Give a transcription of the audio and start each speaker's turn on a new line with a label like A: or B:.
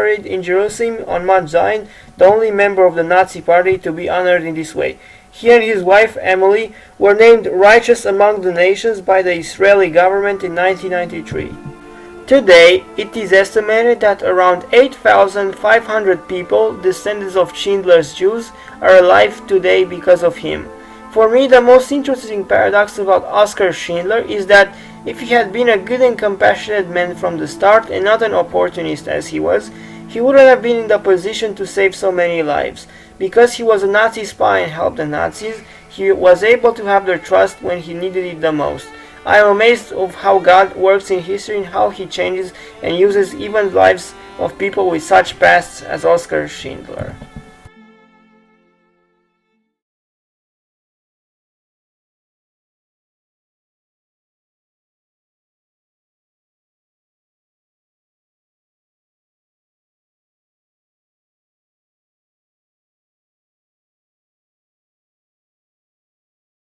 A: buried in Jerusalem on Mount Zion, the only member of the Nazi party to be honored in this way. He and his wife Emily were named righteous among the nations by the Israeli government in 1993. Today, it is estimated that around 8,500 people, descendants of Schindler's Jews, are alive today because of him. For me, the most interesting paradox about Oskar Schindler is that if he had been a good and compassionate man from the start and not an opportunist as he was, he wouldn't have been in the position to save so many lives. Because he was a Nazi spy and helped the Nazis, he was able to have their trust when he needed it the most. I am amazed of how God works in history and how he changes and uses even lives of people with such pasts as Oskar Schindler.